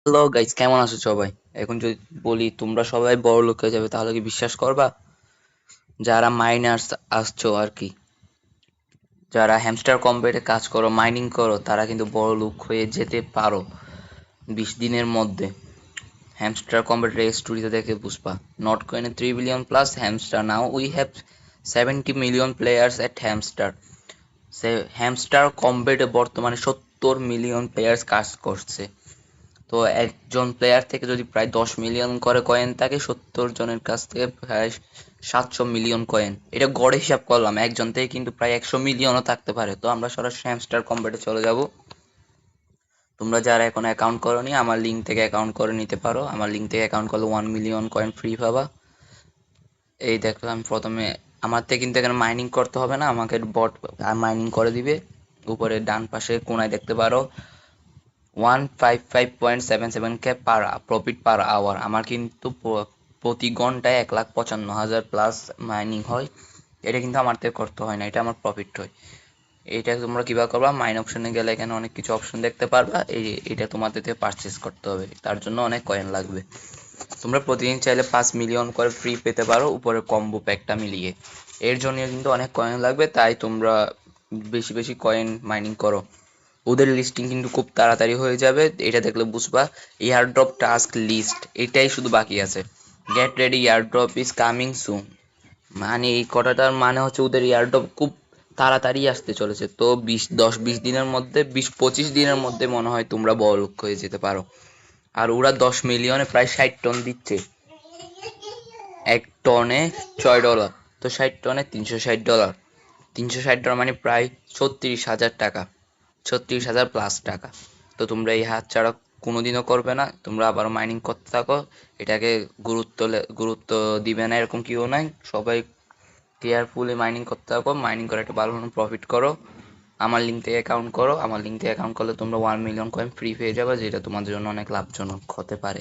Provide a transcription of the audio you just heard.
Hello guys, কেমন আছো সবাই? এখন যদি বলি তোমরা সবাই বড় লোক হয়ে যাবে তাহলে কি বিশ্বাস করবা? যারা মাইনার্স আসছো আর কি, যারা হ্যামস্টার কম্পেটে কাজ করো, মাইনিং করো, তারা কিন্তু বড় লোক হয়ে যেতে পারো 20 দিনের মধ্যে। হ্যামস্টার কম্পেটের স্টোরিতে দেখে বুঝবা। নট কয়েনে 3 billion plus hamster, now we have 70 million players at hamster. Hamster কম্পেটে বর্তমানে 70 মিলিয়ন প্লেয়ার্স কাজ করছে। তো একজন প্লেয়ার থেকে যদি প্রায় 10 মিলিয়ন করে কয়েন থাকে, 70 জনের কাছ থেকে প্রায় 700 মিলিয়ন কয়েন। এটা গড়ে হিসাব করলাম, একজন থেকে কিন্তু প্রায় 100 মিলিয়নও থাকতে পারে। তো আমরা সরাসরি হ্যামস্টার কম্পেটে চলে যাব। তোমরা যারা এখন অ্যাকাউন্ট করোনি, আমার লিঙ্ক থেকে অ্যাকাউন্ট করে নিতে পারো। আমার লিঙ্ক থেকে অ্যাকাউন্ট করলে 1 মিলিয়ন কয়েন ফ্রি পাবা। এই দেখো, আমি প্রথমে আমার থেকে কিন্তু এখানে মাইনিং করতে হবে না, আমাকে বট মাইনিং করে দিবে। উপরে ডান পাশে কোনায় দেখতে পারো 155.77K পার প্রফিট পার আওয়ার। আমার কিন্তু প্রতি ঘন্টায় 1,55,000 প্লাস মাইনিং হয়। এটা কিন্তু আমার থেকে করতে হয় না, এটা আমার প্রফিট হয়। এটা তোমরা কিভাবে করবা? মাইন অপশনে গেলে এখানে অনেক কিছু অপশন দেখতে পারবা। এটা তোমাদের থেকে পারচেস করতে হবে, তার জন্য অনেক কয়েন লাগবে। তোমরা প্রতিদিন চাইলে 5 মিলিয়ন করে ফ্রি পেতে পারো, উপরে কম্বো প্যাকটা মিলিয়ে। এর জন্য কিন্তু অনেক কয়েন লাগবে, তাই তোমরা বেশি বেশি কয়েন মাইনিং করো। ওদের লিস্টিং কিন্তু খুব তাড়াতাড়ি হয়ে যাবে, এটা দেখলে বুঝবা। এয়ারড্রপ টাস্ক লিস্ট এটাই শুধু বাকি আছে। Get ready, airdrop is coming soon. মানে এই কথাটার মানে হচ্ছে ওদের এয়ারড্রপ খুব তাড়াতাড়ি আসতে চলেছে। তো 10-20 দিনের মধ্যে, 20-25 দিনের মধ্যে মনে হয় তোমরা বড়লোক হয়ে যেতে পারো। আর ওরা 10 মিলিয়নে প্রায় 60 টন দিচ্ছে। এক টনে $6। তো 60 টনে $360। $360 মানে প্রায় 36,000 টাকা, 36,000 প্লাস টাকা। তো তোমরা এই হাত ছাড়া কোনোদিনও করবে না, তোমরা আবারও মাইনিং করতে থাকো। এটাকে গুরুত্ব দিবে না এরকম কেউ নাই, সবাই কেয়ারফুলি মাইনিং করতে থাকো। মাইনিং করে একটা ভালো প্রফিট করো। আমার লিঙ্ক থেকে অ্যাকাউন্ট করো, আমার লিঙ্ক থেকে অ্যাকাউন্ট করলে তোমরা 1 মিলিয়ন কয়েন ফ্রি পেয়ে যাবে, যেটা তোমাদের জন্য অনেক লাভজনক হতে পারে।